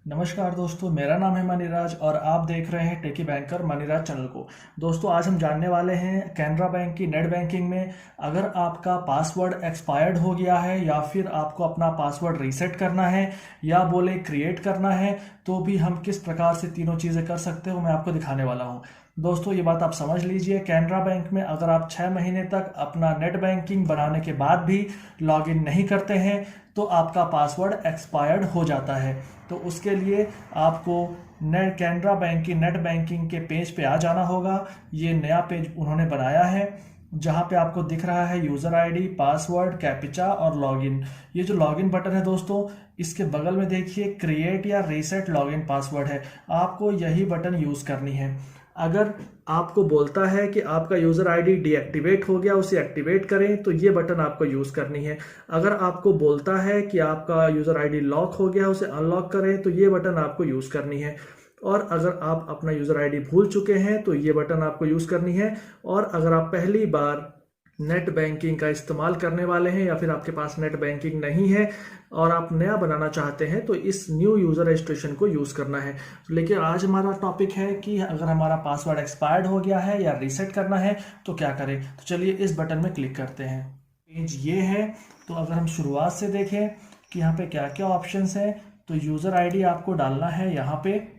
नमस्कार दोस्तों, मेरा नाम है मनीराज और आप देख रहे हैं टेकी बैंकर मनीराज चैनल को। दोस्तों, आज हम जानने वाले हैं कैनरा बैंक की नेट बैंकिंग में अगर आपका पासवर्ड एक्सपायर्ड हो गया है या फिर आपको अपना पासवर्ड रीसेट करना है या बोले क्रिएट करना है, तो भी हम किस प्रकार से तीनों चीज़ें कर सकते हो मैं आपको दिखाने वाला हूँ। दोस्तों, ये बात आप समझ लीजिए, कैनरा बैंक में अगर आप 6 महीने तक अपना नेट बैंकिंग बनाने के बाद भी लॉगिन नहीं करते हैं तो आपका पासवर्ड एक्सपायर्ड हो जाता है। तो उसके लिए आपको नेट कैनरा बैंक की नेट बैंकिंग के पेज पे आ जाना होगा। ये नया पेज उन्होंने बनाया है जहाँ पे आपको दिख रहा है यूज़र आईडी, पासवर्ड, कैप्चा और लॉगिन। ये जो लॉगिन बटन है दोस्तों, इसके बगल में देखिए क्रिएट या रीसेट लॉगिन पासवर्ड है। आपको यही बटन यूज़ करनी है। अगर आपको बोलता है कि आपका यूज़र आईडी डीएक्टिवेट हो गया, उसे एक्टिवेट करें, तो ये बटन आपको यूज़ करनी है। अगर आपको बोलता है कि आपका यूज़र आईडी लॉक हो गया, उसे अनलॉक करें, तो ये बटन आपको यूज़ करनी है। और अगर आप अपना यूज़र आईडी भूल चुके हैं तो ये बटन आपको यूज़ करनी है। और अगर आप पहली बार नेट बैंकिंग का इस्तेमाल करने वाले हैं या फिर आपके पास नेट बैंकिंग नहीं है और आप नया बनाना चाहते हैं तो इस न्यू यूज़र रजिस्ट्रेशन को यूज़ करना है। लेकिन आज हमारा टॉपिक है कि अगर हमारा पासवर्ड एक्सपायर्ड हो गया है या रीसेट करना है तो क्या करें। तो चलिए इस बटन में क्लिक करते हैं। पेज ये है। तो अगर हम शुरुआत से देखें कि यहाँ पे क्या क्या ऑप्शंस हैं, तो यूज़र आईडी आपको डालना है यहाँ पे।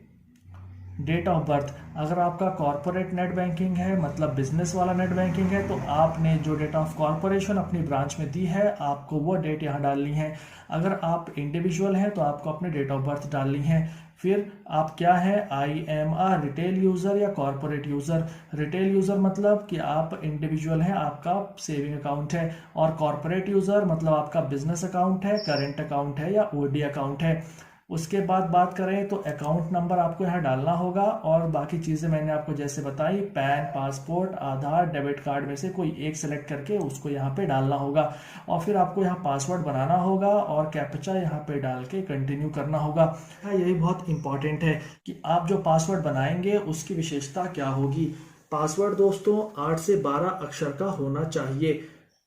डेट ऑफ बर्थ, अगर आपका कॉरपोरेट नेट बैंकिंग है, मतलब बिजनेस वाला नेट बैंकिंग है, तो आपने जो डेट ऑफ कॉरपोरेशन अपनी ब्रांच में दी है आपको वो डेट यहाँ डालनी है। अगर आप इंडिविजुअल हैं तो आपको अपनी डेट ऑफ बर्थ डालनी है। फिर आप क्या है, IMR रिटेल यूज़र या कॉरपोरेट यूज़र। रिटेल यूज़र मतलब कि आप इंडिविजुअल हैं, आपका सेविंग अकाउंट है, और कॉरपोरेट यूज़र मतलब आपका बिजनेस अकाउंट है, करेंट अकाउंट है या OD अकाउंट है। उसके बाद बात करें तो अकाउंट नंबर आपको यहाँ डालना होगा और बाकी चीज़ें मैंने आपको जैसे बताई, पैन, पासपोर्ट, आधार, डेबिट कार्ड में से कोई एक सेलेक्ट करके उसको यहाँ पे डालना होगा। और फिर आपको यहाँ पासवर्ड बनाना होगा और कैप्चा यहाँ पे डाल के कंटिन्यू करना होगा। यही बहुत इंपॉर्टेंट है कि आप जो पासवर्ड बनाएंगे उसकी विशेषता क्या होगी। पासवर्ड दोस्तों 8 से 12 अक्षर का होना चाहिए।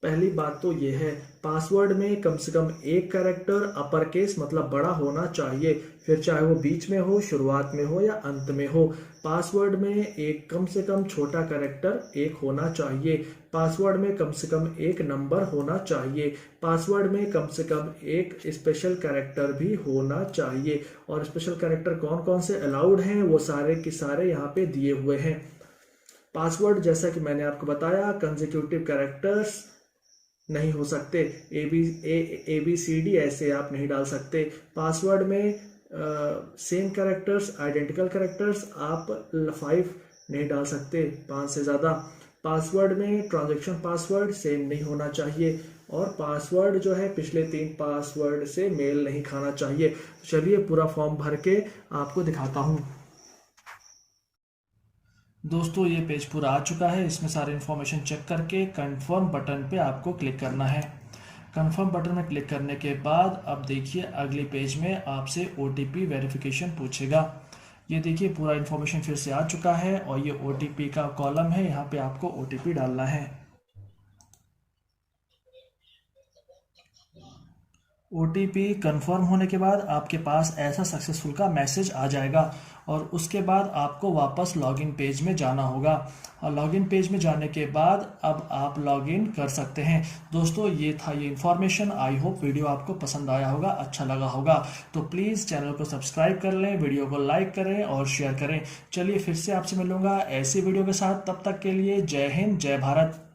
पहली बात तो ये है, पासवर्ड में कम से कम एक कैरेक्टर अपर केस मतलब बड़ा होना चाहिए, फिर चाहे वो बीच में हो, शुरुआत में हो या अंत में हो। पासवर्ड में एक कम से कम छोटा कैरेक्टर एक होना चाहिए। पासवर्ड में कम से कम एक नंबर होना चाहिए। पासवर्ड में कम से कम एक स्पेशल कैरेक्टर भी होना चाहिए। और स्पेशल कैरेक्टर कौन कौन से अलाउड हैं वो सारे के सारे यहाँ पे दिए हुए हैं। पासवर्ड जैसा कि मैंने आपको बताया, कंसेक्यूटिव कैरेक्टर्स नहीं हो सकते। ABCD ऐसे आप नहीं डाल सकते। पासवर्ड में सेम कैरेक्टर्स, आइडेंटिकल कैरेक्टर्स आप 5 नहीं डाल सकते, 5 से ज़्यादा। पासवर्ड में ट्रांजैक्शन पासवर्ड सेम नहीं होना चाहिए और पासवर्ड जो है पिछले 3 पासवर्ड से मेल नहीं खाना चाहिए। तो चलिए पूरा फॉर्म भर के आपको दिखाता हूँ। दोस्तों, ये पेज पूरा आ चुका है। इसमें सारे इन्फॉर्मेशन चेक करके कंफर्म बटन पे आपको क्लिक करना है। कंफर्म बटन में क्लिक करने के बाद अब देखिए अगले पेज में आपसे OTP वेरिफिकेशन पूछेगा। ये देखिए पूरा इन्फॉर्मेशन फिर से आ चुका है और ये OTP का कॉलम है, यहाँ पे आपको OTP डालना है। OTP कंफर्म होने के बाद आपके पास ऐसा सक्सेसफुल का मैसेज आ जाएगा और उसके बाद आपको वापस लॉगिन पेज में जाना होगा। और लॉगिन पेज में जाने के बाद अब आप लॉगिन कर सकते हैं। दोस्तों, ये था ये इन्फॉर्मेशन। आई होप वीडियो आपको पसंद आया होगा, अच्छा लगा होगा। तो प्लीज़ चैनल को सब्सक्राइब कर लें, वीडियो को लाइक करें और शेयर करें। चलिए फिर से आपसे मिलूंगा ऐसी वीडियो के साथ। तब तक के लिए जय हिंद, जय भारत।